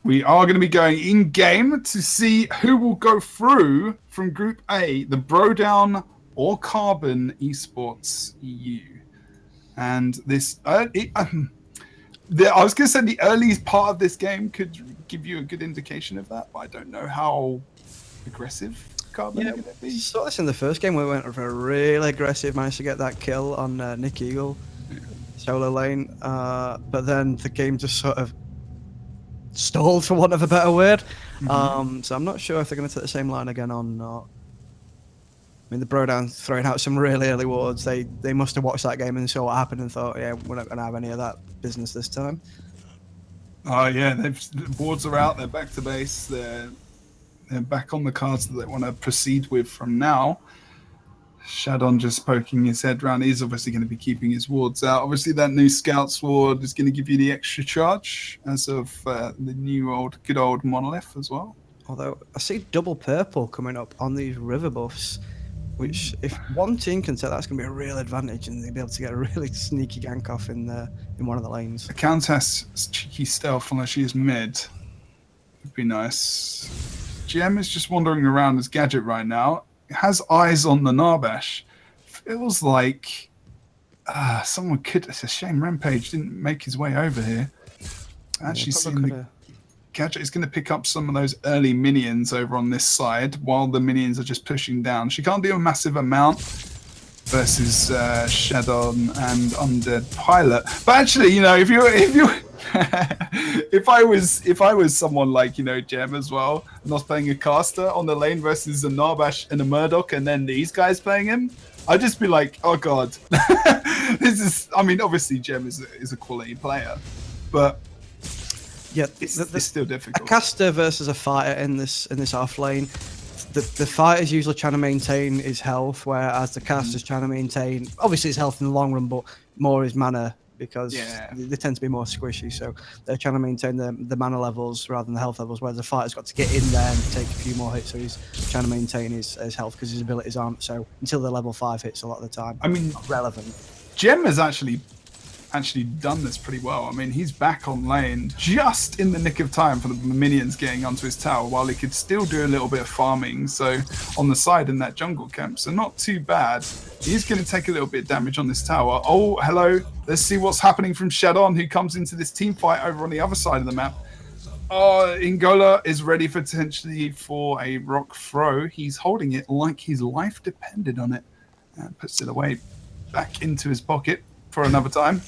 We are going to be going in-game to see who will go through from Group A, the Brodown or Carbon eSports EU. And this, I was going to say the earliest part of this game could give you a good indication of that, but I don't know how aggressive Carbon are going to be. Saw this in the first game. We went for a really aggressive, managed to get that kill on Nick Eagle, solo lane, but then the game just sort of stalled, for want of a better word. So I'm not sure if they're going to take the same line again or not. I mean, the Brodown throwing out some really early wards. They must have watched that game and saw what happened and thought, yeah, we're not going to have any of that business this time. Oh yeah, the wards are out. They're back to base. They're back on the cards that they want to proceed with from now. Shadon just poking his head around. He's obviously going to be keeping his wards out. Obviously, that new Scout's ward is going to give you the extra charge as of the new good old Monolith as well. Although I see double purple coming up on these river buffs, which if one team can take, that's going to be a real advantage, and they'll be able to get a really sneaky gank off in one of the lanes. The Countess cheeky stealth unless she is mid. Would be nice. GM is just wandering around as Gadget right now. Has eyes on the Narbash. Feels like someone could. It's a shame Rampage didn't make his way over here. Actually, seeing the Gadget is going to pick up some of those early minions over on this side while the minions are just pushing down. She can't do a massive amount versus Shadon and Undead Pilot. But actually, if you if I was someone like, Gem as well, and I was playing a caster on the lane versus a Narbash and a Murdoch, and then these guys playing him, I'd just be like, oh god. This is, obviously Gem is a quality player, but yeah, it's still difficult. A caster versus a fighter in this off lane, the fighter's usually trying to maintain his health, whereas the caster's trying to maintain, obviously his health in the long run, but more his mana, because they tend to be more squishy, so they're trying to maintain the mana levels rather than the health levels, whereas the fighter's got to get in there and take a few more hits, so he's trying to maintain his health because his abilities aren't so until the level 5 hits a lot of the time. Not relevant. Gem has actually done this pretty well. He's back on lane just in the nick of time for the minions getting onto his tower while he could still do a little bit of farming, so on the side in that jungle camp, so not too bad. He's going to take a little bit of damage on this tower. Oh, hello. Let's see what's happening from Shadon, who comes into this team fight over on the other side of the map. Oh, Ingola is ready potentially for a rock throw. He's holding it like his life depended on it. And puts it away back into his pocket for another time.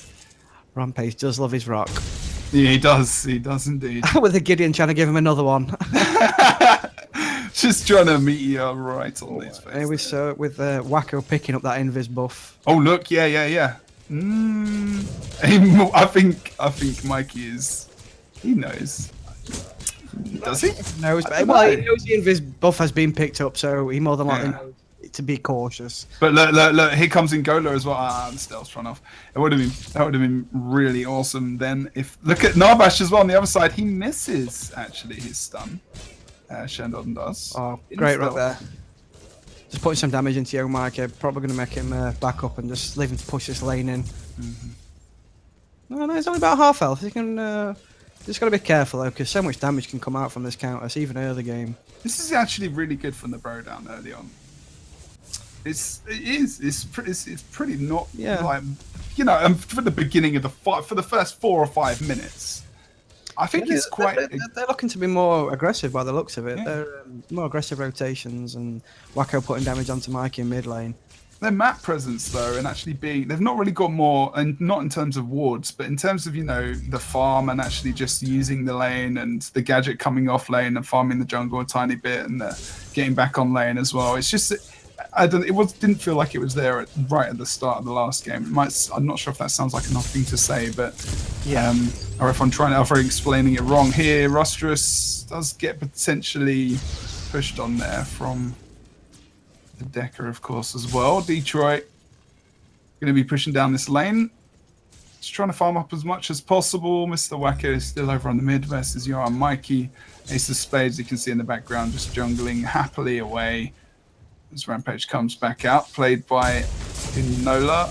Rampage does love his rock. Yeah, he does. He does indeed. With the Gideon trying to give him another one. Just trying to meet you right on his face. Here we saw it with Wacko picking up that invis buff. Oh look, yeah. I think Mikey is. He knows. Does he? He knows the invis buff has been picked up, so he more than likely knows to be cautious. But look, here comes Ingola as well. The stealth's run off. That would have been really awesome then. If look at Narbash as well on the other side, he misses actually his stun. Shandon does. Oh, great right there. Just putting some damage into Young Mike. Probably going to make him back up and just leave him to push this lane in. No, it's only about half health. You can just got to be careful though, because so much damage can come out from this countess even early game. This is actually really good from the Brodown early on. It's pretty not like for the beginning of the fight, for the first 4 or 5 minutes. I think it's quite. They're looking to be more aggressive by the looks of it. Yeah. They're more aggressive rotations and Wacko putting damage onto Mikey in mid lane. Their map presence though, and actually they've not really got more, and not in terms of wards, but in terms of the farm and actually just using the lane and the Gadget coming off lane and farming the jungle a tiny bit and getting back on lane as well. It's just. Didn't feel like it was there right at the start of the last game. I'm not sure if that sounds like enough thing to say, but or if I'm explaining it wrong here. Rostrus does get potentially pushed on there from the Decker, of course, as well. Detroit going to be pushing down this lane. Just trying to farm up as much as possible. Mr. Wacko is still over on the mid versus Yoram Mikey. Ace of Spades, you can see in the background, just jungling happily away. As Rampage comes back out, played by Inola.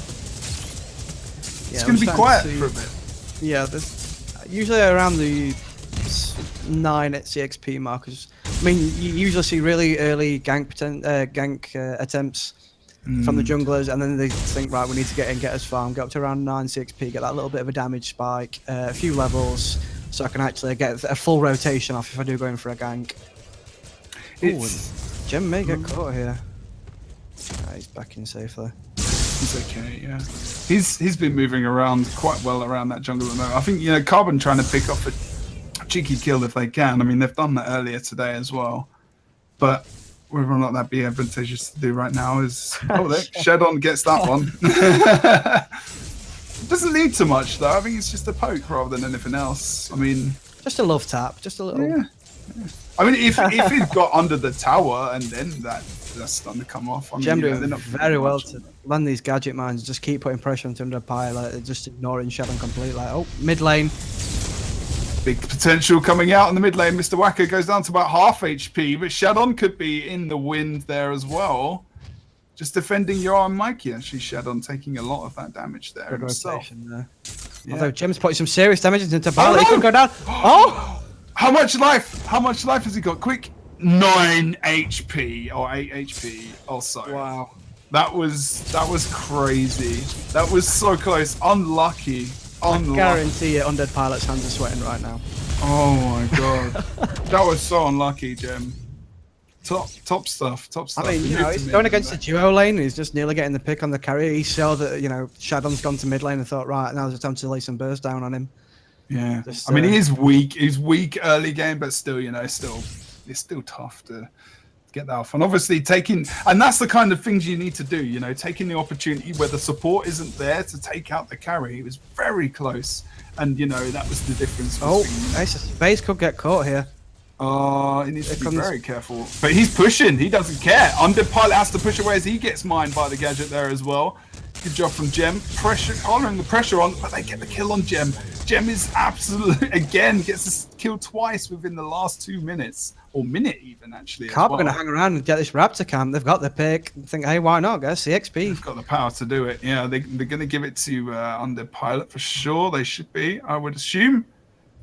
It's going to be quiet for a bit. Yeah, usually around the 9 at CXP markers. I mean, you usually see really early gank attempts from the junglers, and then they think, right, we need to get in, get us farm, get up to around 9 CXP, get that little bit of a damage spike, a few levels, so I can actually get a full rotation off if I do go in for a gank. Ooh, Gem may get caught here. He's back in safely. He's okay, yeah. He's been moving around quite well around that jungle at the moment. I think, you know, Carbon trying to pick up a cheeky kill if they can. I mean, they've done that earlier today as well. But whether or not that'd be advantageous to do right now is... Oh, there, Shedon gets that one. Doesn't need too much, though. I think it's just a poke rather than anything else. I mean... Just a love tap, just a little... Yeah. I mean, if he'd got under the tower and then that's starting to come off. I mean, Gem you know, doing very well to land these gadget mines, just keep putting pressure onto the pilot, just ignoring Shedon completely. Like, oh, mid lane. Big potential coming out in the mid lane. Mr. Wacker goes down to about half HP, but Shadon could be in the wind there as well. Just defending your arm, Mikey. Actually, Shadon taking a lot of that damage there Good himself. rotation there. Yeah. Although Gem's putting some serious damage into Pilot, he could go down. Oh! How much life? How much life has he got? Quick. 9 HP or 8 HP. Oh, sorry. Wow. That was crazy. That was so close. Unlucky. I guarantee you, Undead Pilot's hands are sweating right now. Oh my god. That was so unlucky, Gem. Top stuff. I mean, you know, he's going against the duo lane. He's just nearly getting the pick on the carry. He saw that, you know, Shadon's gone to mid lane and thought, right, now's the time to lay some burst down on him. Yeah. I mean, he is weak. He's weak early game, but still, you know, it's still tough to get that off. And obviously and that's the kind of things you need to do, you know, taking the opportunity where the support isn't there to take out the carry. It was very close. And, you know, that was the difference. Oh, Ace of Spades could get caught here. Oh, he needs to be very careful. But he's pushing. He doesn't care. Undead Pilot has to push away as he gets mined by the gadget there as well. Good job from Gem. Honoring the pressure on, but they get the kill on Gem. Gem is absolutely, again, gets this kill twice within the last 2 minutes. Or minute even, actually. Carp are going to hang around and get this Raptor camp. They've got the pick. Think, hey, why not, guys? CXP. They've got the power to do it. Yeah, they're going to give it to Undead Pilot for sure. They should be, I would assume.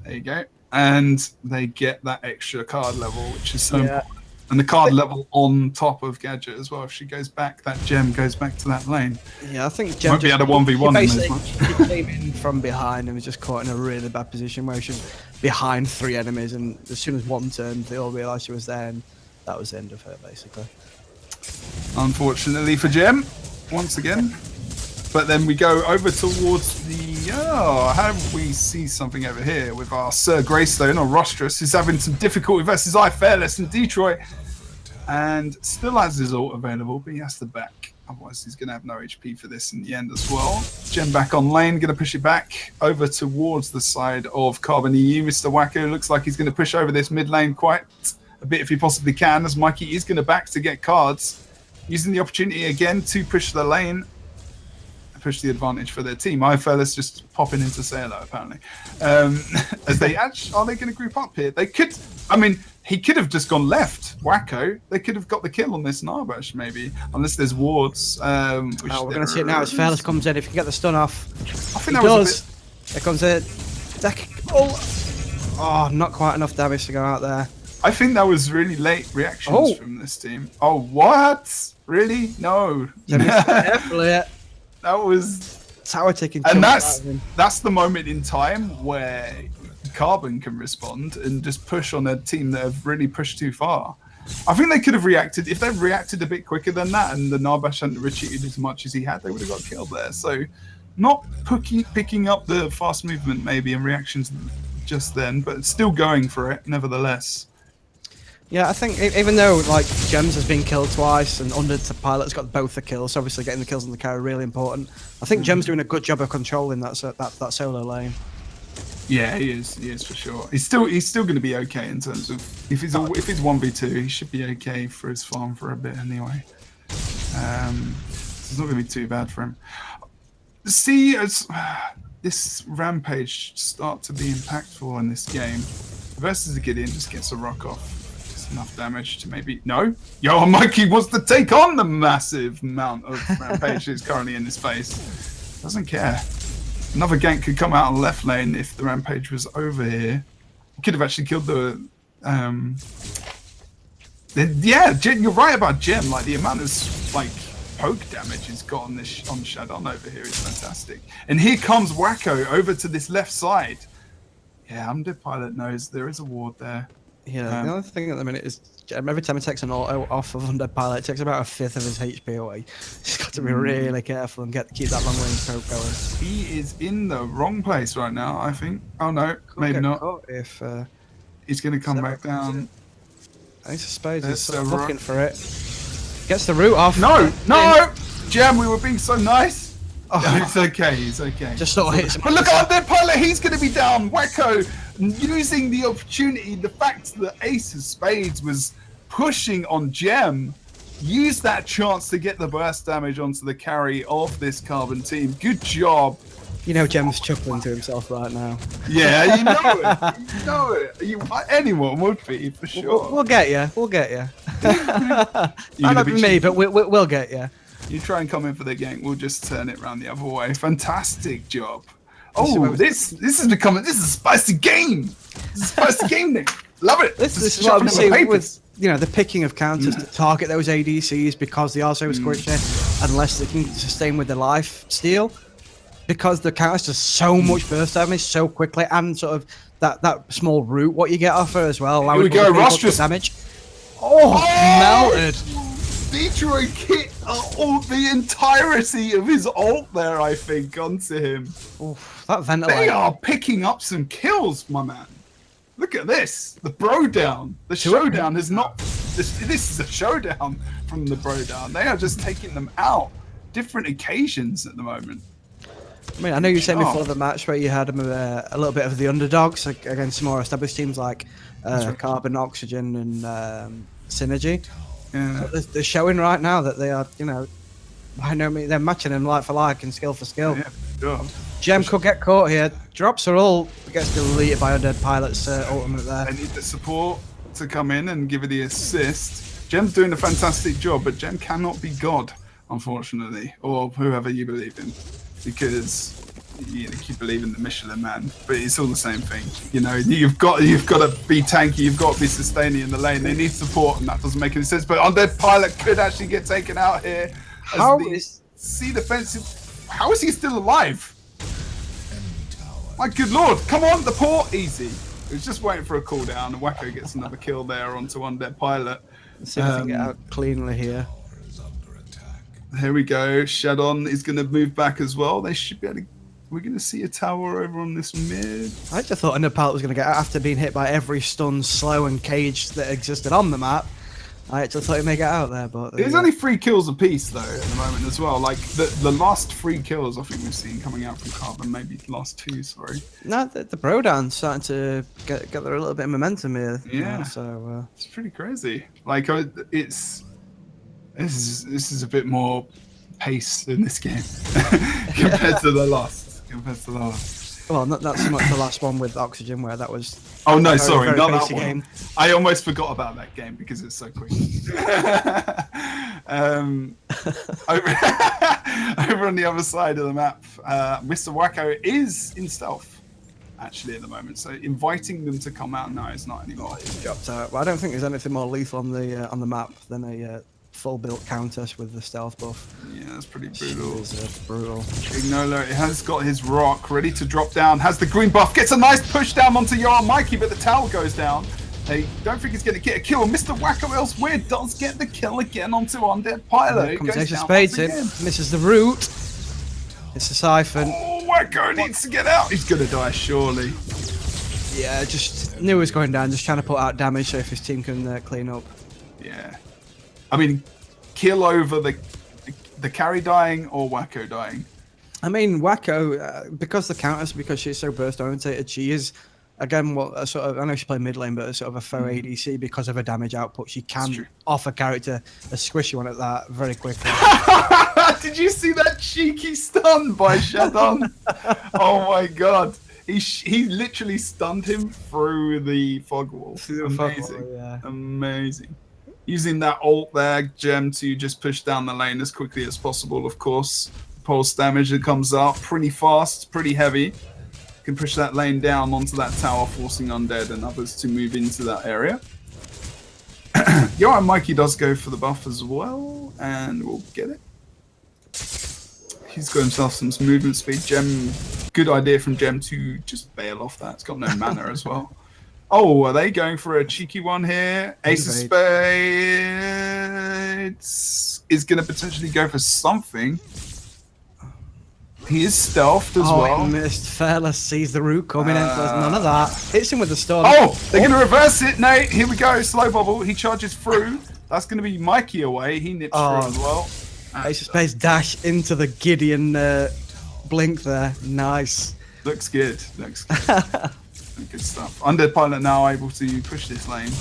There you go. And they get that extra card level, which is so important. And the card level on top of Gadget as well. If she goes back, that Gem goes back to that lane. Yeah, I think Gem won't be at a 1v1 as much. He came in from behind and was just caught in a really bad position where she was behind 3 enemies, and as soon as one turned, they all realised she was there, and that was the end of her, basically. Unfortunately for Gem, once again. But then we go over towards the... Oh, how do we see something over here with our Sir Greystone, or Rostress, who's having some difficulty versus iFairless in Detroit. And still has his ult available, but he has to back. Otherwise, he's going to have no HP for this in the end as well. Gem back on lane, going to push it back over towards the side of Carbon EU. Mr. Wacko looks like he's going to push over this mid lane quite a bit if he possibly can, as Mikey is going to back to get cards. Using the opportunity again to push the lane. Push the advantage for their team. iFairless just popping into Sailor apparently. As they actually, are they going to group up here? They could. I mean, he could have just gone left. Wacko. They could have got the kill on this Narbash maybe, unless there's wards. We're going to see it now as Fairless comes in. If you can get the stun off, I think that was a bit... There comes it. Oh, not quite enough damage to go out there. I think that was really late reactions from this team. Oh, what? Really? No. Definitely. That was tower taking, and that's the moment in time where Carbon can respond and just push on a team that have really pushed too far. I think they could have reacted if they'd reacted a bit quicker than that, and the Narbash hadn't retreated as much as he had. They would have got killed there. So, not picking up the fast movement maybe and reactions just then, but still going for it nevertheless. Yeah, I think even though like Gems has been killed twice and Undead Pilot's got both the kills, so obviously getting the kills on the carry really important. I think Gems doing a good job of controlling that solo lane. Yeah, he is for sure. He's still going to be okay in terms of if he's 1v2, he should be okay for his farm for a bit anyway. It's not going to be too bad for him. See, as this Rampage start to be impactful in this game versus the Gideon just gets a rock off. Enough damage to maybe... No? Yo, Mikey wants to take on the massive amount of Rampage that's currently in his face. Doesn't care. Another gank could come out on left lane if the Rampage was over here. Could have actually killed the. Yeah, you're right about Gem. Like the amount of like poke damage he's got on this on Shadon over here is fantastic. And here comes Wacko over to this left side. Yeah, Undead Pilot knows there is a ward there. Yeah, the only thing at the minute is every time he takes an auto off of Undead Pilot, it takes about a fifth of his HP away. He's got to be really careful and keep that long range poke going. He is in the wrong place right now, I think. Oh no, maybe not. If he's going to come back down. Ace of Spades is sort of looking for it. Gets the root off. No! Jam, we were being so nice. Oh, it's okay, he's okay. Just sort of hits him. But look at Undead Pilot, he's going to be down. Wacko using the opportunity, the fact that Ace of Spades was pushing on Gem, used that chance to get the burst damage onto the carry of this Carbon team. Good job. You know Gem's chuckling to himself right now. Yeah, you know it. Anyone would be, for sure. We'll get you. Not me, but we'll get you. You try and come in for the gank, we'll just turn it around the other way. Fantastic job. Oh, this is a spicy game. This is a spicy game, Nick. Love it. This is what I'm saying with the picking of counters to target those ADCs because they are so squishy, unless they can sustain with the life steal. Because the counters does so much burst damage so quickly, and sort of that small root what you get off her as well. Here we go, Rostress damage. Oh, melted. Detroit hit the entirety of his ult there, I think, onto him. Oof, that ventilator. They are picking up some kills, my man. Look at this. The bro down. The showdown is not... This is a showdown from the bro down. They are just taking them out. Different occasions at the moment. I mean, I know you said before the match where you had them a little bit of the underdogs against more established teams like Carbon, Oxygen, and Synergy. Yeah. So they're showing right now that they are, by no means, they're matching them like for like and skill for skill. Yeah, sure. Gem could get caught here. Drops are all gets deleted by Undead Pilot's ultimate there. They need the support to come in and give her the assist. Gem's doing a fantastic job, but Gem cannot be God, unfortunately, or whoever you believe in, because you believe in the Michelin Man, but it's all the same thing. You've got to be tanky, you've got to be sustaining in the lane. They need support, and that doesn't make any sense. But Undead Pilot could actually get taken out here. How is he still alive? My good lord! Come on, the port easy. He was just waiting for a cooldown, and Wacko gets another kill there onto Undead Pilot. Let's see if we can get out cleanly here. Here we go. Shadon is going to move back as well. They should be able to. We're going to see a tower over on this mid. I just thought Undead Pilot was going to get out after being hit by every stun, slow, and cage that existed on the map. I just thought he may get out there, but there's only 3 kills apiece though at the moment as well. Like the last 3 kills I think we've seen coming out from Carbon, maybe the last 2. Sorry. No, the bro down's starting to get there a little bit of momentum here. Yeah. So it's pretty crazy. Like this is a bit more pace in this game compared to the last. Well, not so much the last one with Oxygen where that was. Oh no, sorry, not that one. Game. I almost forgot about that game because it's so quick. Over on the other side of the map, Mr. Wacko is in stealth actually at the moment, so inviting them to come out now is not anymore. He's dropped out. Well, I don't think there's anything more lethal on the map than a full built countess with the stealth buff. Yeah, that's pretty brutal. It's brutal. Ignola has got his rock ready to drop down, has the green buff, gets a nice push down onto Yarn Mikey, but the tower goes down. They don't think he's going to get a kill. Mr. Wacko elsewhere does get the kill again onto Undead Pilot. Here comes Ace of Spades in, misses the root. It's a siphon. Oh, Wacko needs to get out. He's going to die surely. Yeah, just knew he was going down, just trying to put out damage so if his team can clean up. Yeah. I mean, kill over the carry dying or Wacko dying? I mean, Wacko, because the counters, because she's so burst orientated, she is, again, I know she played mid lane, but a sort of a faux ADC because of her damage output. She can offer character a squishy one at that very quickly. Did you see that cheeky stun by Shadon? Oh my god. He literally stunned him through the fog wall. Amazing. Yeah. Amazing. Using that ult there, Gem, to just push down the lane as quickly as possible, of course. Pulse damage that comes out pretty fast, pretty heavy. can push that lane down onto that tower, forcing Undead and others to move into that area. And Mikey does go for the buff as well, and we'll get it. He's got himself some movement speed. Gem, good idea from Gem to just bail off that. It's got no mana as well. Oh, are they going for a cheeky one here? Ace of Spades is going to potentially go for something. He is stealthed as well. He missed. Fearless sees the root coming in. There's none of that. Hits him with the stun. Oh, they're going to reverse it, Nate. Here we go. Slow bubble. He charges through. That's going to be Mikey away. He nips through as well. Ace of Spades dash into the Gideon blink there. Nice. Looks good. Looks good. Good stuff. Undead Pilot now able to push this lane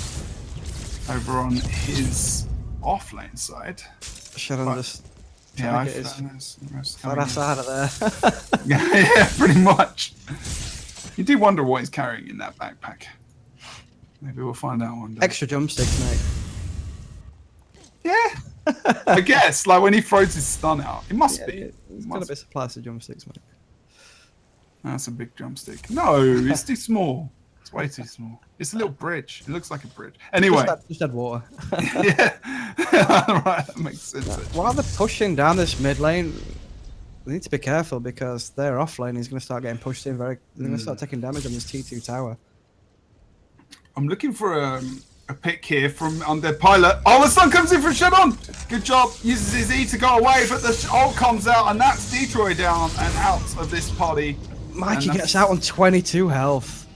over on his off lane side. Shadow just I get us out of there. yeah, pretty much. You do wonder what he's carrying in that backpack. Maybe we'll find out one day. Extra jump sticks, mate. Yeah. I guess, like when he throws his stun out. It must be. It's got a bit of supplies of jump sticks, mate. That's a big drumstick. No, it's too small. It's way too small. It's a little bridge. It looks like a bridge. Anyway. Just add water. Yeah. Right, that makes sense. While they're pushing down this mid lane, they need to be careful because their off lane is going to start getting pushed in They're going to start taking damage on this T2 tower. I'm looking for a pick here from Undead Pilot. Oh, the stun comes in from Shadon. Good job. Uses his E to go away, but the ult comes out, and that's Detroit down and out of this party. Mikey gets out on 22 health.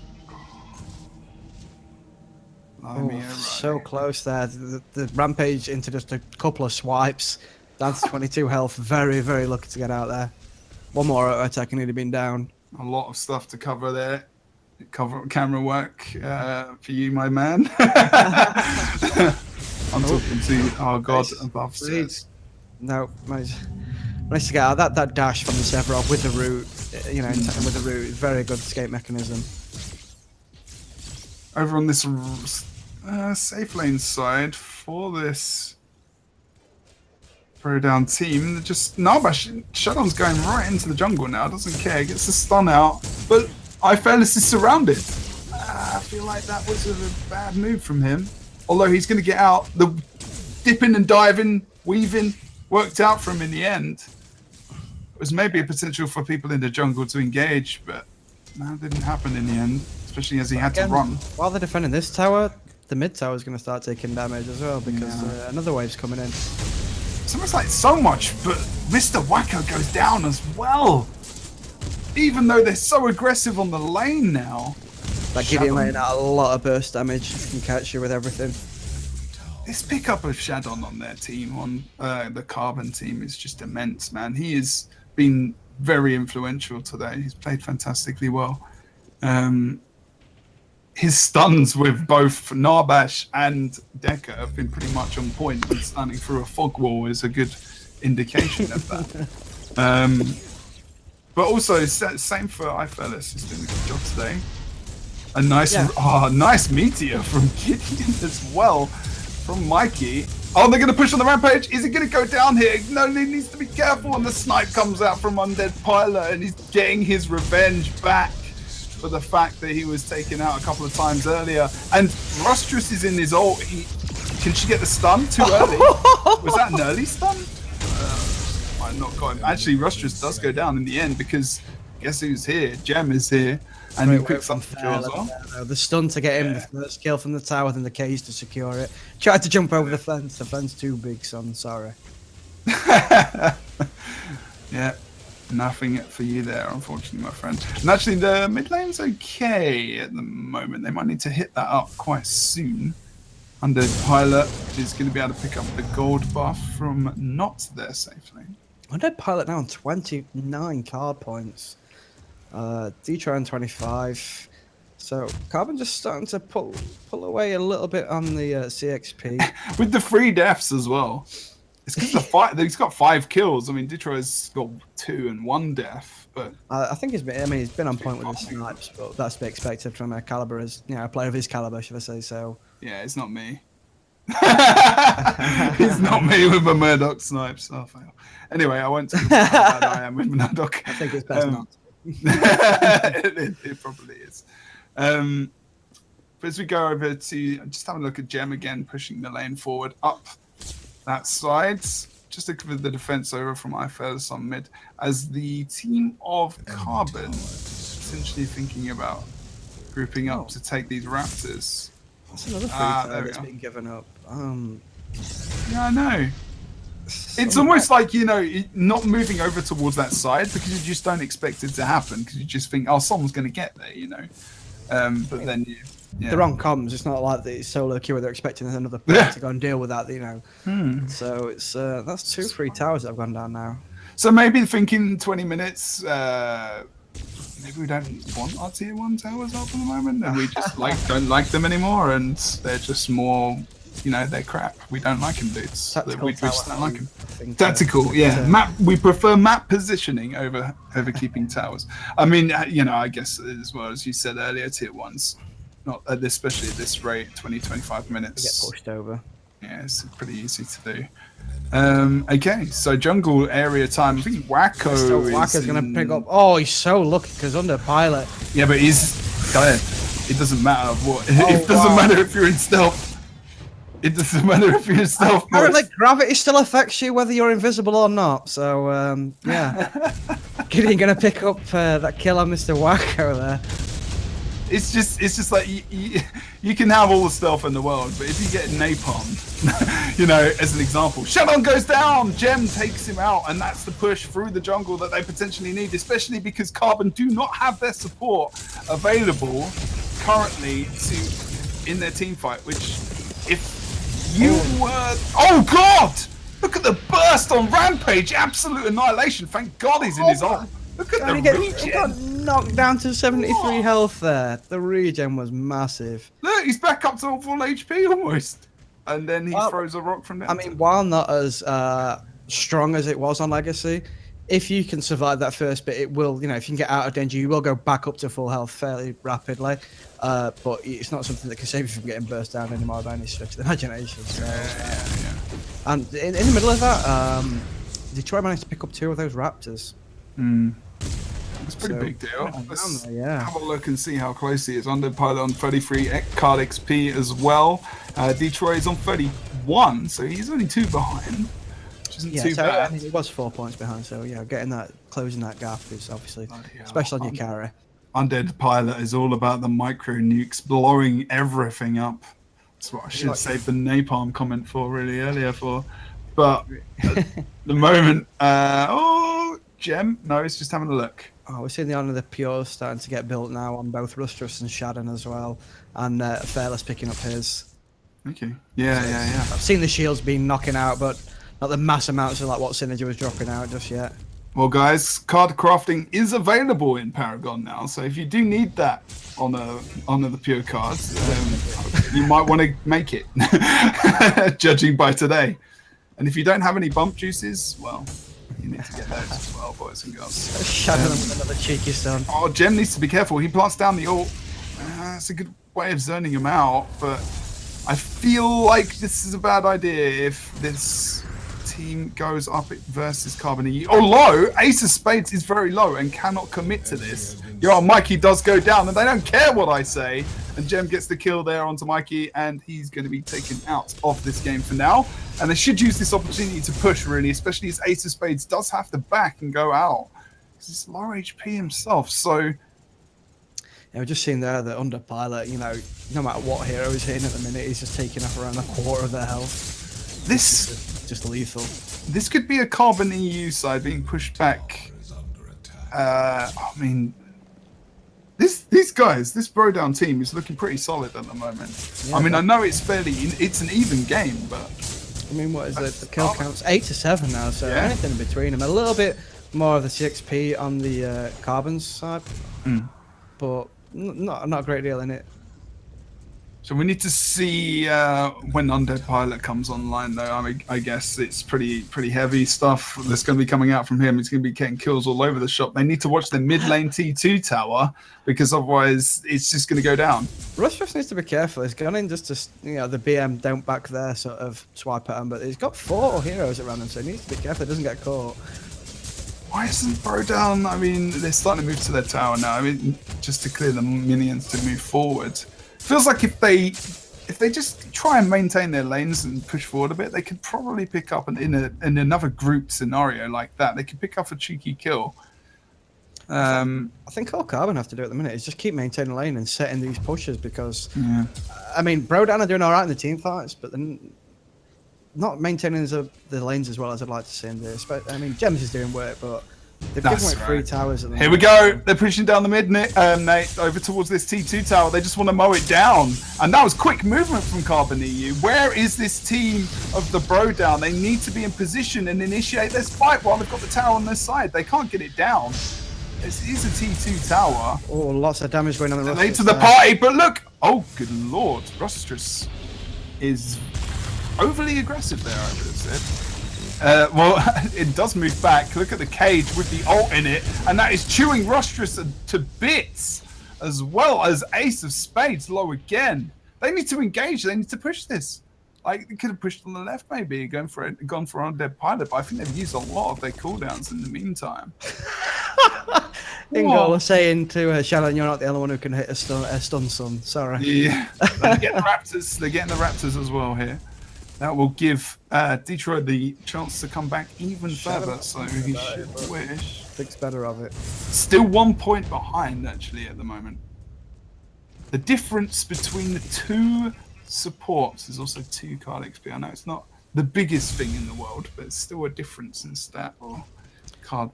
So close there. The rampage into just a couple of swipes. Down to 22 health. Very, very lucky to get out there. One more attack and he'd have been down. A lot of stuff to cover there. Camera work for you, my man. I'm talking to our god above stairs. No, managed to get out. That dash from the Sephiroth with the root, with the root, very good escape mechanism. Over on this safe lane side for this pro down team, just Narbash Shadow's going right into the jungle now. Doesn't care, gets the stun out, but iFairless is surrounded. I feel like that was a bad move from him. Although he's going to get out, the dipping and diving, weaving worked out for him in the end. It was maybe a potential for people in the jungle to engage, but that didn't happen in the end, especially as he had to run. While they're defending this tower, the mid tower is going to start taking damage as well because another wave's coming in. It's almost like so much, but Mr. Wacko goes down as well. Even though they're so aggressive on the lane now. That Gideon laying out a lot of burst damage, can catch you with everything. This pickup of Shadon on their team, on the Carbon team, is just immense, man. He has been very influential today. He's played fantastically well. His stuns with both Narbash and Decker have been pretty much on point, and stunning through a fog wall is a good indication of that. But also, same for iFairless. He's doing a good job today. A nice, nice meteor from Gideon as well, from Mikey. Oh, they're going to push on the rampage. Is he going to go down here? No, he needs to be careful. And the snipe comes out from Undead Pilot, and he's getting his revenge back for the fact that he was taken out a couple of times earlier. And Rustress is in his ult. Can she get the stun too early? Was that an early stun? I've not got him. Actually, Rustress does go down in the end because guess who's here? Gem is here. And he picks up the kill as well. The stun to get him the first kill from the tower, then the cage to secure it. Tried to jump over the fence. The fence too big, son. Sorry. Yeah, nothing for you there, unfortunately, my friend. And actually, the mid lane's okay at the moment. They might need to hit that up quite soon. Undead Pilot is going to be able to pick up the gold buff from not their safe lane. Undead Pilot now on 29 card points. Detroit on 25. So Carbon just starting to pull away a little bit on the CXP. With the 3 deaths as well. It's because he's got 5 kills. I mean, Detroit's got 2 and 1 death, but I think he's been on point with the snipes, but that's to be expected from a caliber a player of his caliber, should I say so? Yeah, it's not me. He's not me with my Murdoch snipes. Oh, fail. Anyway, I won't talk about how bad I am with Murdoch. I think it's best not. It probably is. But as we go over to just having a look at Gem again, pushing the lane forward up that side. Just looking for the defense over from iFirst on mid. As the team of Carbon essentially thinking about grouping up to take these Raptors. That's another free tower that's been given up. Yeah, I know. It's almost like, not moving over towards that side because you just don't expect it to happen because you just think, oh, someone's going to get there, But then they're on comms. It's not like the solo queue where they're expecting another player to go and deal with that, So it's that's 2 free towers that have gone down now. So maybe thinking 20 minutes, maybe we don't want our tier 1 towers up at the moment and we just don't like them anymore and they're just more, they're crap. We don't like them, dudes. We just don't like them. Tactical, yeah. We prefer map positioning over keeping towers. I mean, I guess as well as you said earlier, tier 1s, not especially at this rate, 20-25 minutes. They get pushed over. Yeah, it's pretty easy to do. Okay, so jungle area time. I think Wacko's going to pick up. Oh, he's so lucky because under pilot. Yeah, but he's tired. It doesn't matter what. It doesn't matter if you're in stealth. It doesn't matter if you're in stealth. Apparently, gravity still affects you whether you're invisible or not. So, yeah. Gideon going to pick up that kill on Mr. Wacko there. It's just like you can have all the stealth in the world, but if you get napalmed, as an example, Shannon goes down, Gem takes him out, and that's the push through the jungle that they potentially need, especially because Carbon do not have their support available currently in their team fight. Which, if you were, oh god, look at the burst on Rampage, absolute annihilation. Thank God he's in his ult. Look at the regen. He got knocked down to 73 health there. The regen was massive. Look, he's back up to full HP almost. And then he throws a rock from there. I mean, while not as strong as it was on Legacy, if you can survive that first bit, it will, if you can get out of danger, you will go back up to full health fairly rapidly. But it's not something that can save you from getting burst down anymore by any stretch of the imagination. So, and in the middle of that, Detroit managed to pick up 2 of those Raptors. It's a pretty big deal. Let's have a look and see how close he is. Under pilot on 33 card XP as well. Detroit is on 31, so he's only 2 behind, which isn't too bad. I think he was 4 points behind, so closing that gap is obviously, especially on your carry. Undead Pilot is all about the micro nukes blowing everything up. That's what I should have saved the napalm comment for really earlier for. But at the moment, Gem, no, it's just having a look. Oh, we're seeing the Honor of the Pure starting to get built now on both Rustrus and Shadon as well. And Fairless picking up his. Okay. Yeah. I've seen the shields being knocking out, but not the mass amounts of like what Synergy was dropping out just yet. Well, guys, card crafting is available in Paragon now, so if you do need that on the Pure cards, you might want to make it, judging by today. And if you don't have any bump juices, well, you need to get those as well, boys and girls. Shadow with another cheeky stun. Oh, Gem needs to be careful. He plants down the ult. That's a good way of zoning him out, but I feel like this is a bad idea if this team goes up versus Carbon. Oh, low! Ace of Spades is very low and cannot commit to this. Mikey does go down, and they don't care what I say. And Gem gets the kill there onto Mikey, and he's going to be taken out of this game for now. And they should use this opportunity to push, really, especially as Ace of Spades does have to back and go out. He's low HP himself, so... Yeah, we're just seeing there that under pilot, no matter what hero he's hitting at the minute, he's just taking up around a quarter of their health. This... just lethal. This could be a Carbon EU side being pushed back. I mean... These guys, this bro down team is looking pretty solid at the moment. Yeah, I mean, I know it's an even game, but... I mean, what is it? The kill count's 8-7 now, so anything in between them. A little bit more of the 6p on the Carbon's side, but not a great deal in it. So we need to see when Undead Pilot comes online, though. I mean, I guess it's pretty heavy stuff that's going to be coming out from him. It's going to be getting kills all over the shop. They need to watch their mid lane T2 tower because otherwise it's just going to go down. Rush just needs to be careful. He's gone in just to, the BM don't back there sort of swipe at him, but he's got 4 heroes around him, so he needs to be careful he doesn't get caught. Why isn't Bro down? I mean, they're starting to move to their tower now. I mean, just to clear the minions to move forward. Feels like if they just try and maintain their lanes and push forward a bit, they could probably pick up in another group scenario like that. They could pick up a cheeky kill. I think all Carbon have to do at the minute is just keep maintaining lane and setting these pushes because, I mean, Brodan are doing all right in the team fights, but then not maintaining the lanes as well as I'd like to see in this. But I mean, Gems is doing work, but they've given away 3 towers. At the Here we go. They're pushing down the mid, Nate, over towards this T2 tower. They just want to mow it down. And that was quick movement from Carbon EU. Where is this team of the Bro down? They need to be in position and initiate this fight while they've got the tower on their side. They can't get it down. This is a T2 tower. Oh, lots of damage going on the late to the party, but look! Oh, good lord. Rostress is overly aggressive there, I would have said. Well, it does move back. Look at the cage with the ult in it, and that is chewing Rostress to bits, as well as Ace of Spades low again. They need to engage. They need to push this. Like, they could have pushed on the left, maybe, gone for Undead Pilot, but I think they've used a lot of their cooldowns in the meantime. Ingo was saying to Shannon, you're not the only one who can hit a stun, son. Sorry. Yeah, they're getting the Raptors. They're getting the Raptors as well here. That will give Detroit the chance to come back even further, so he should wish. Thinks better of it. Still 1 point behind, actually, at the moment. The difference between the 2 supports is also 2 card XP. I know it's not the biggest thing in the world, but it's still a difference in stat or card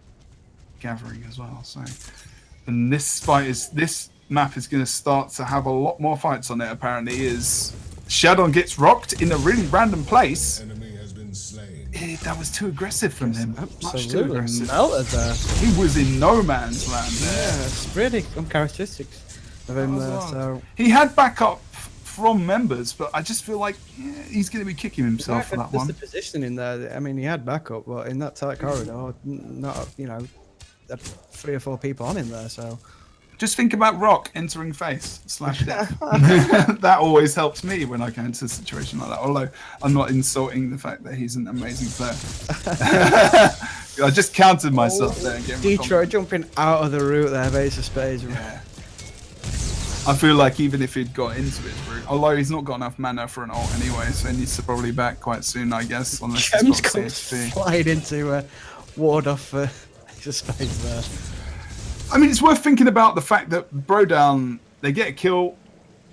gathering as well. So, and this map is going to start to have a lot more fights on it. Apparently, is Shadow gets rocked in a really random place. Enemy has been slain. That was too aggressive from him. Much too Absolutely aggressive. melted there. He was in no man's land there. Yeah, it's really uncharacteristic of him there. So he had backup from members, but I just feel like he's going to be kicking himself for that one. The positioning there. I mean, he had backup, but in that tight corridor, not 3 or 4 people on him there. So just think about Rock entering face / death. That always helps me when I go into a situation like that. Although I'm not insulting the fact that he's an amazing player. I just counted myself there. And Detroit jumping out of the route there, Ace of Spades. Yeah. I feel like even if he'd got into his route, although he's not got enough mana for an ult anyway, so he needs to probably back quite soon, I guess, unless he's got CHP. Flying into ward off Ace of Spades there. I mean, it's worth thinking about the fact that Bro down, they get a kill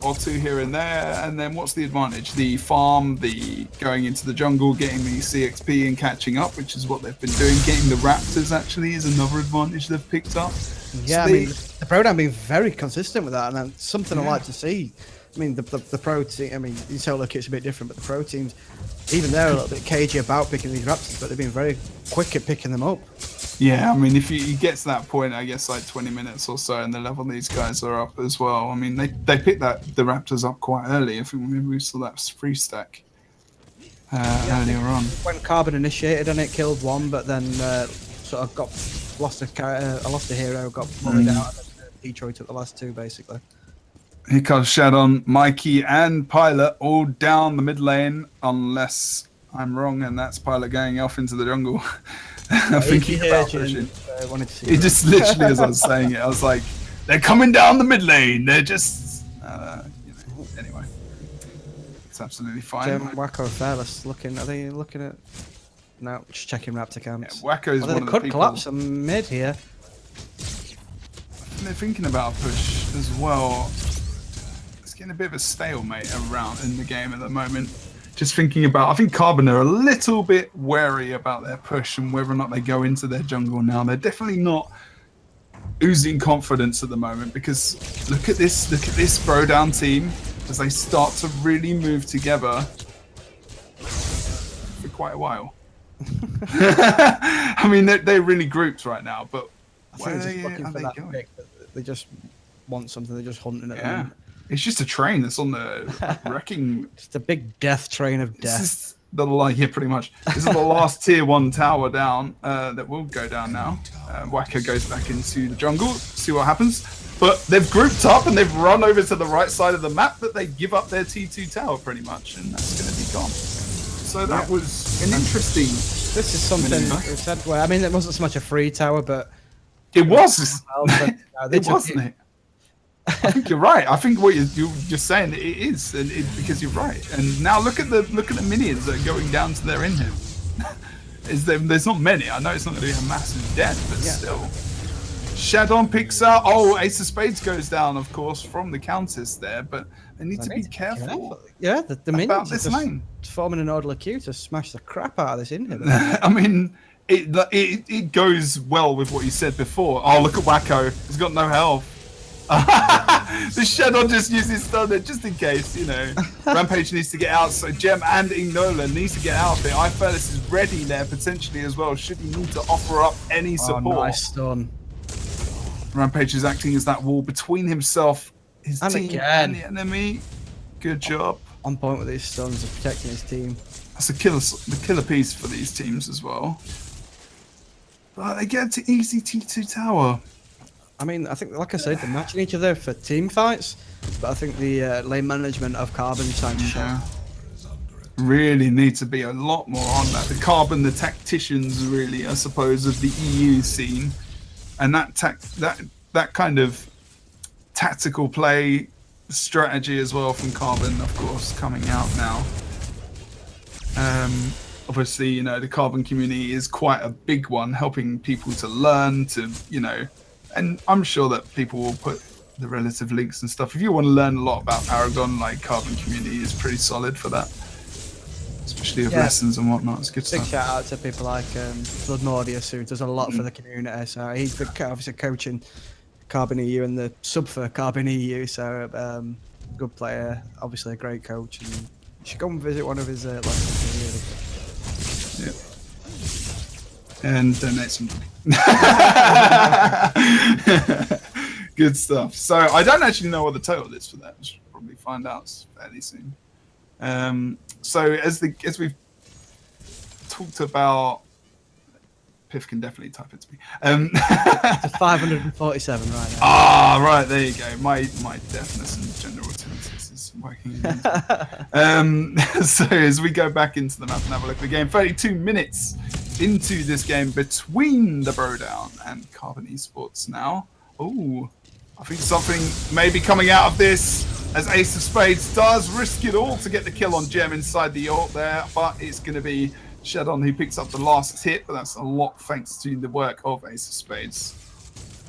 or 2 here and there, and then what's the advantage? The farm, the going into the jungle, getting the CXP and catching up, which is what they've been doing. Getting the Raptors actually is another advantage they've picked up. Yeah, so I mean, the Pro down being very consistent with that, and that's something I like to see. I mean, the Pro team, I mean, the solo kit's a bit different, but the Pro teams, even they're a little bit cagey about picking these Raptors, but they've been very quick at picking them up. Yeah, I mean, if you get to that point, I guess like 20 minutes or so, and the level these guys are up as well. I mean, they picked the Raptors up quite early. I think maybe we saw that free stack earlier on. When Carbon initiated on it, killed 1, but then sort of lost a hero, got bullied out, and Detroit took the last 2 basically. Here comes Shadow, Mikey, and Pilot all down the mid lane, unless I'm wrong, and that's Pilot going off into the jungle. I'm thinking about pushing. He just literally, as I was saying it, I was like, they're coming down the mid lane. They're just, anyway. It's absolutely fine. Gem, Wacko, Fairless looking, are they looking at, no, just checking Raptor camps. Yeah, Wacko is one of the could people. collapse on mid here. They're thinking about a push as well. It's getting a bit of a stalemate around in the game at the moment. Just thinking about, I think Carbon are a little bit wary about their push and whether or not they go into their jungle now. They're definitely not oozing confidence at the moment because look at this Bro down team as they start to really move together for quite a while. I mean, they're really grouped right now, but I think they're just looking for that pick. They just want something. They're just hunting it. Yeah. It's just a train that's on the wrecking. Just a big death train of death. This is yeah, pretty much. This is the last tier 1 tower down that will go down now. Wacko goes back into the jungle, see what happens. But they've grouped up and they've run over to the right side of the map that they give up their T2 tower pretty much, and that's going to be gone. So that was an interesting This is something we said where, I mean, it wasn't so much a free tower, but it was. They It wasn't it. I think you're right. I think what you're saying it is, and because you're right. And now look at the minions that are going down to their in-him. There's not many. I know it's not going to be a massive death, but still. Shadow picks out. Oh, Ace of Spades goes down, of course, from the Countess there, but they need to be careful. Yeah, the minions about this lane. Forming an orderly queue to smash the crap out of this in-him. I mean, it goes well with what you said before. Oh, look at Wacko. He's got no health. The Shadow just uses stun just in case, you know. Rampage needs to get out, so Gem and Ignola needs to get out of it. iFurnace is ready there potentially as well. Should he need to offer up any support? Oh, nice stun. Rampage is acting as that wall between himself, his team, and the enemy. Good job. On point with these stuns of protecting his team. That's the killer piece for these teams as well. But they get to easy T2 tower. I mean, I think, like I said, they're matching each other for team fights, but I think the lane management of Carbon is starting to show. Really need to be a lot more on that. The Carbon, the tacticians, really, I suppose, of the EU scene, and that kind of tactical play strategy as well from Carbon, of course, coming out now. Obviously, you know, the Carbon community is quite a big one, helping people to learn to, you know. And I'm sure that people will put the relative links and stuff. If you want to learn a lot about Paragon, like Carbon community is pretty solid for that. Especially of lessons and whatnot. It's good stuff. Big shout out to people like Blood Mordius, who does a lot for the community. So he's obviously coaching Carbon EU and the sub for Carbon EU. So good player, obviously a great coach. And you should go and visit one of his lessons. Yeah. And donate some money. Good stuff. So I don't actually know what the total is for that. We should probably find out fairly soon. So as we've talked about, Piff can definitely type it to me. It's 547 right now. Ah, right, there you go. My deafness and general tendencies is working. So as we go back into the map and have a look at the game, 32 minutes into this game between the Brodown and Carbon eSports now. Oh, I think something may be coming out of this as Ace of Spades does risk it all to get the kill on Gem inside the ult there, but it's going to be Shadon who picks up the last hit, but that's a lot thanks to the work of Ace of Spades.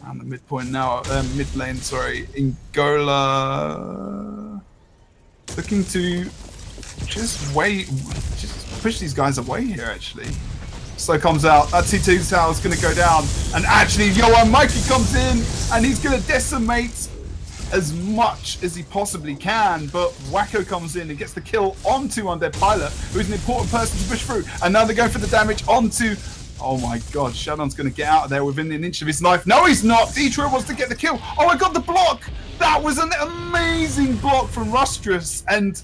And the midpoint now, mid lane, sorry, Ingola looking to just push these guys away here actually. So comes out, that T2 tower is going to go down, and actually Johan Mikey comes in and he's going to decimate as much as he possibly can, but Wacko comes in and gets the kill onto Undead Pilot, who's an important person to push through, and now they're going for the damage onto, oh my god, Shadon's going to get out of there within an inch of his knife. No, he's not. Detroit wants to get the kill. Oh my god, the block! That was an amazing block from Rustrous, and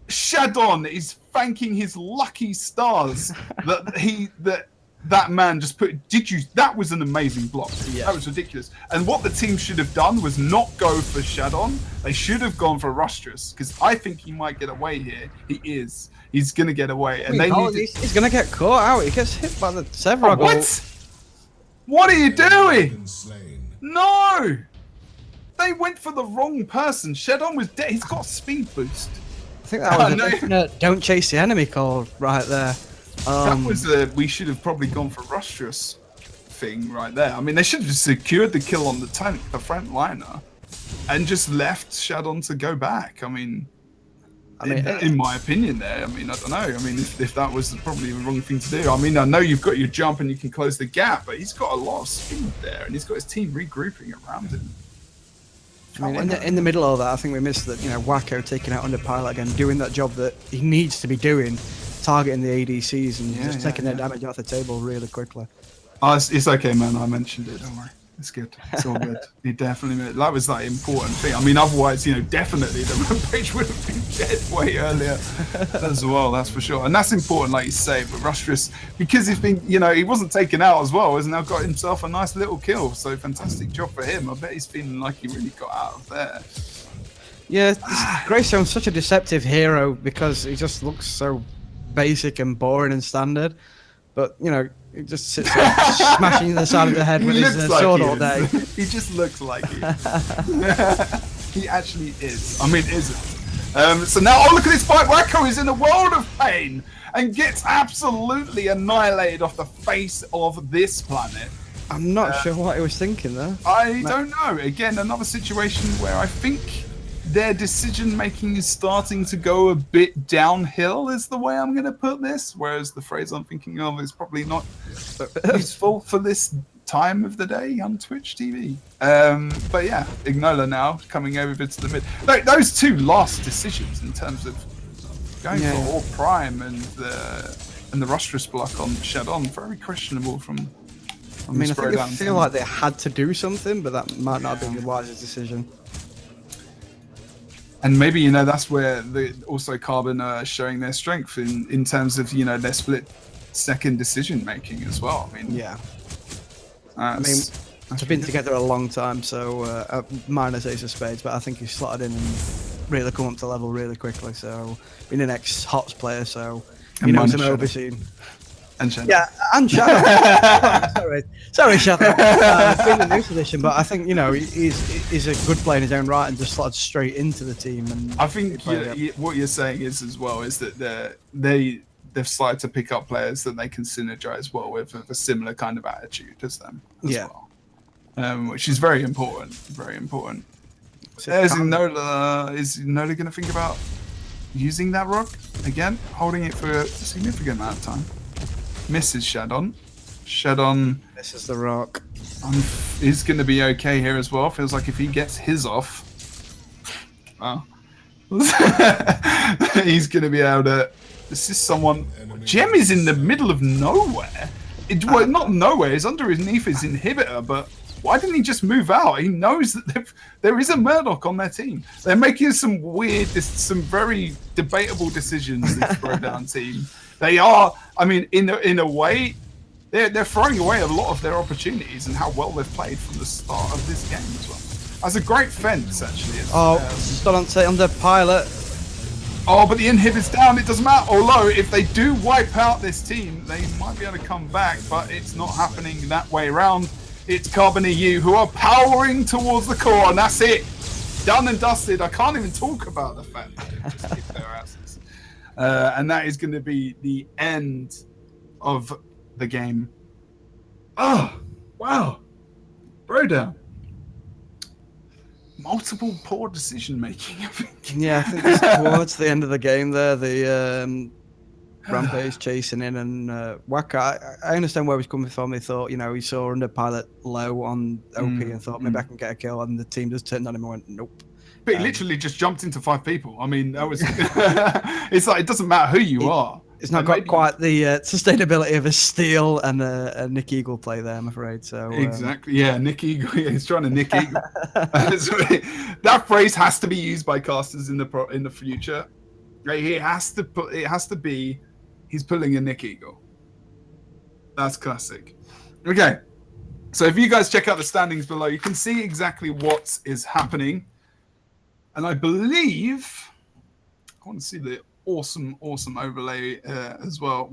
Shadon is thanking his lucky stars that man just put. That was an amazing block. Yeah. That was ridiculous. And what the team should have done was not go for Shadon. They should have gone for Rustrous, because I think he might get away here. He is. He's going to get away. And he's going to get caught out. He gets hit by the Several. What? What are you doing? No! They went for the wrong person. Shadon was dead. He's got a speed boost. I think that was a definite don't chase the enemy call right there. That was we should have probably gone for Rustrous thing right there. I mean, they should have secured the kill on the tank, the front liner, and just left Shadon to go back. I mean, in my opinion there, I mean, I don't know. I mean, if that was probably the wrong thing to do. I mean, I know you've got your jump and you can close the gap, but he's got a lot of speed there, and he's got his team regrouping around him. I mean, in the middle of that, I think we missed that, Wacko taking out Undead Pilot again, doing that job that he needs to be doing, targeting the ADCs and just taking their damage off the table really quickly. Oh, it's okay, man. I mentioned it. Don't worry. It's good. It's all good. He definitely that was that important thing. I mean, otherwise, definitely the Rampage would have been dead way earlier as well. That's for sure. And that's important, like you say. But Rustrous, because he's been, he wasn't taken out as well, has now got himself a nice little kill. So fantastic job for him. I bet he's feeling like he really got out of there. Yeah, Greystone's such a deceptive hero because he just looks so basic and boring and standard. But you know, he just sits there smashing you in the side of the head with his sword all day. He just looks like he is. He actually is. I mean, isn't. So now, oh look at this fight. Wacko is in a world of pain and gets absolutely annihilated off the face of this planet. I'm not sure what he was thinking there. I don't know. Again, another situation where I think their decision making is starting to go a bit downhill is the way I'm going to put this, whereas the phrase I'm thinking of is probably not useful for this time of the day on Twitch TV. But yeah, Ignola now coming over to the mid. Those two last decisions in terms of going for all prime and the Lustrous block on Shadon, very questionable from I mean, I think they feel like they had to do something, but that might not have been the wisest decision. And maybe, you know, that's where also Carbon are showing their strength in terms of, you know, their split-second decision-making as well. I mean, yeah. I mean, they've been together a long time, so minus Ace of Spades, but I think he's slotted in and really come up to level really quickly. So, being an ex-Hots player, so he knows him overseen. And Shadow. Yeah, and Shadow. Sorry, Shadow. It's been a new position, but I think, you know, he's a good player in his own right and just slotted straight into the team. And I think what you're saying is as well is that they've started to pick up players that they can synergize well with a similar kind of attitude as them as well, which is very important. Very important. There's Ignola. Is Ignola going to think about using that rock again, holding it for a significant amount of time? Misses Shadon. Shadon misses the rock. Is going to be okay here as well. Feels like if he gets his off, well, he's going to be able to assist someone. Gem is in the middle of nowhere. Well, not nowhere. He's underneath his inhibitor, but why didn't he just move out? He knows that there is a Murdoch on their team. They're making some very debatable decisions, this Throwdown team. They are, I mean, in a way, they're throwing away a lot of their opportunities and how well they've played from the start of this game as well. That's a great fence, actually. Still on the pilot. Oh, but the inhibit's down. It doesn't matter. Although, if they do wipe out this team, they might be able to come back, but it's not happening that way around. It's Carbon EU who are powering towards the core, and that's it. Done and dusted. I can't even talk about the fact that they just kicked their asses. And that is going to be the end of the game. Oh, wow. Throwdown. Multiple poor decision making, I think. Yeah, I think it's towards the end of the game there. The Rampage chasing in and Waka. I understand where he's coming from. He thought, you know, he saw under pilot low on OP and thought maybe I can get a kill, and the team just turned on him and went, nope. But he literally just jumped into 5 people. I mean, that was. It's like it doesn't matter who you are. It's not got quite the sustainability of a Steel and a Nick Eagle play there, I'm afraid. So exactly, yeah, Nick Eagle. Yeah, he's trying to Nick Eagle. That phrase has to be used by casters in the future. It has to be. He's pulling a Nick Eagle. That's classic. Okay, so if you guys check out the standings below, you can see exactly what is happening. And I believe, I want to see the awesome overlay as well.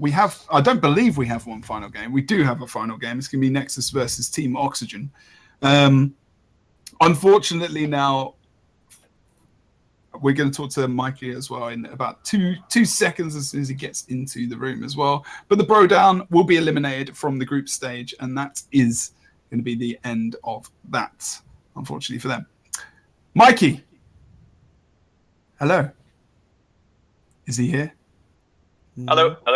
I don't believe we have one final game. We do have a final game. It's going to be Nexus versus Team Oxygen. Unfortunately now, we're going to talk to Mikey as well in about two seconds as soon as he gets into the room as well. But the Bro Down will be eliminated from the group stage, and that is going to be the end of that, unfortunately for them. Mikey. Hello. Is he here? Hello. We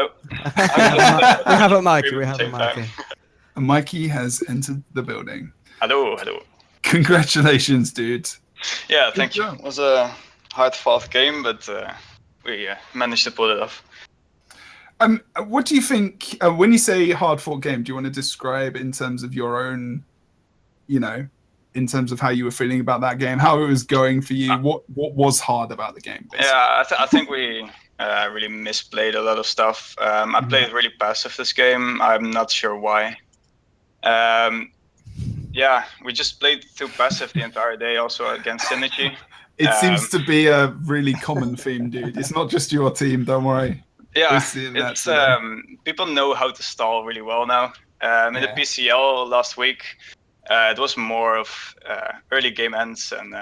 have a Mikey. And Mikey has entered the building. Hello. Congratulations, dude. Yeah, thank you. It was a hard-fought game, but we managed to pull it off. What do you think, when you say hard-fought game, do you want to describe in terms of your own, you know, in terms of how you were feeling about that game, how it was going for you, what was hard about the game, basically? Yeah, I think we really misplayed a lot of stuff. I played really passive this game. I'm not sure why. Yeah, we just played too passive the entire day, also against Synergy. It seems to be a really common theme, dude. It's not just your team, don't worry. Yeah, seeing that it's today. people know how to stall really well now. In the PCL last week, it was more of early game ends, and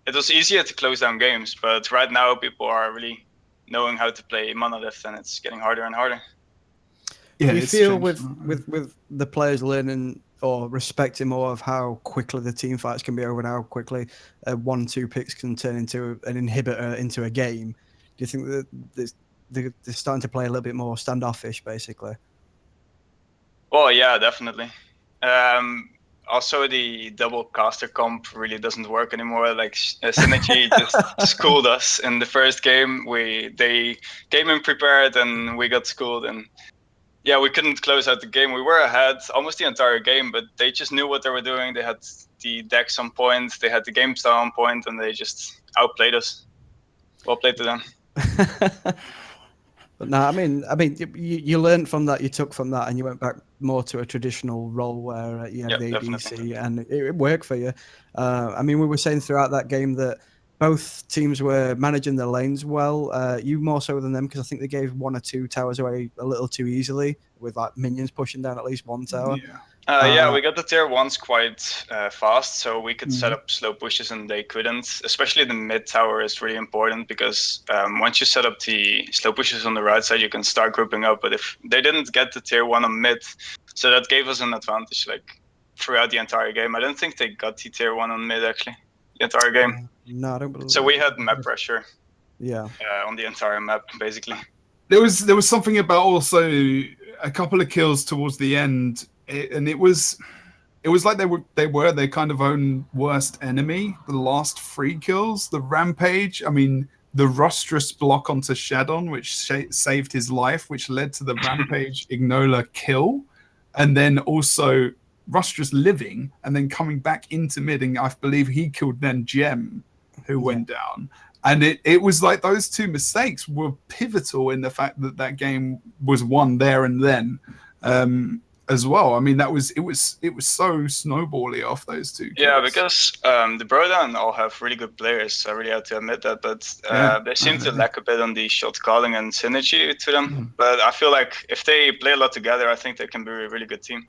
it was easier to close down games. But right now, people are really knowing how to play Monolith, and it's getting harder and harder. Yeah, Do you it's feel changed. with the players learning or respecting more of how quickly the team fights can be over and how quickly 1-2 picks can turn into an inhibitor into a game? Do you think that they're starting to play a little bit more standoffish, basically? Well, yeah, definitely. Also, the double caster comp really doesn't work anymore. Like Synergy just schooled us in the first game. They came in prepared and we got schooled, and yeah, we couldn't close out the game. We were ahead almost the entire game, but they just knew what they were doing. They had the decks on point, they had the game style on point, and they just outplayed us. Well played to them. But no, I mean, you learned from that, you took from that, and you went back more to a traditional role where you have the ADC, definitely. and it worked for you. I mean, we were saying throughout that game that both teams were managing their lanes well. You more so than them because I think they gave 1 or 2 towers away a little too easily with like minions pushing down at least 1 tower. Yeah, we got the tier 1s quite fast, so we could set up slow pushes and they couldn't. Especially the mid tower is really important because once you set up the slow pushes on the right side, you can start grouping up. But if they didn't get the tier 1 on mid, so that gave us an advantage like throughout the entire game. I don't think they got the tier 1 on mid actually the entire game. No, I don't believe. So we had map pressure. Yeah. On the entire map basically. There was something about also a couple of kills towards the end, and it was like they were their kind of own worst enemy. The last 3 kills, the rampage. I mean, the Rostrous block onto Shadon, which saved his life, which led to the rampage Ignola kill, and then also Rostrous living and then coming back into mid, and I believe he killed then Gem, who went down. And it was like those 2 mistakes were pivotal in the fact that that game was won there and then. As well. I mean, it was so snowbally off those 2 kills. Yeah, because the Brodan all have really good players. I really have to admit that, but they seem to lack a bit on the shot calling and synergy to them. But I feel like if they play a lot together, I think they can be a really good team.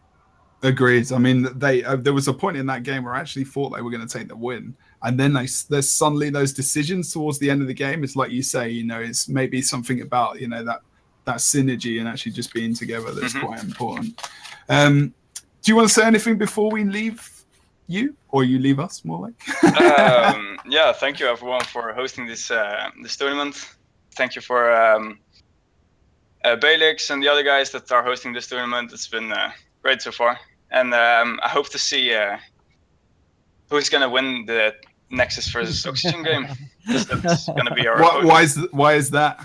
Agreed. I mean, they there was a point in that game where I actually thought they were going to take the win, and then there's suddenly those decisions towards the end of the game. It's like you say, it's maybe something about that synergy and actually just being together that's quite important. Do you want to say anything before we leave you, or you leave us, more like? Yeah, thank you everyone for hosting this tournament. Thank you for Balix and the other guys that are hosting this tournament. It's been great so far, and I hope to see who's gonna win the Nexus versus Oxygen game. Because that's gonna be our. Why is that?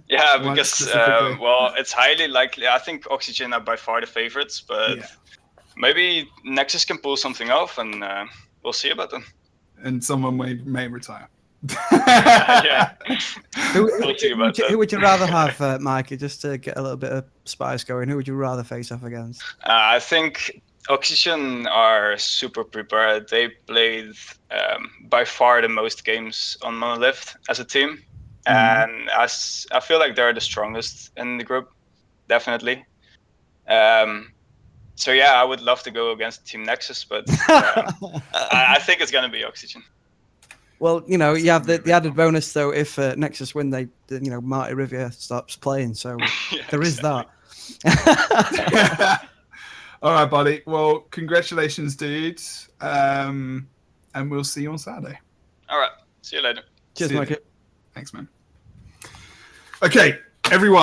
Yeah, because it's highly likely. I think Oxygen are by far the favorites, but maybe Nexus can pull something off, and we'll see about them. And someone may retire. Yeah. Who would you rather have, Mikey, just to get a little bit of spice going? Who would you rather face off against? I think Oxygen are super prepared. They played by far the most games on Monolith as a team. And I feel like they're the strongest in the group, definitely. So yeah, I would love to go against Team Nexus, but I think it's going to be Oxygen. Well, you have the added bonus though. If Nexus win, Marty Riviere stops playing, so there is that. All right, buddy. Well, congratulations, dude. And we'll see you on Saturday. All right. See you later. Cheers, Mikey. Thanks, man. Okay, everyone.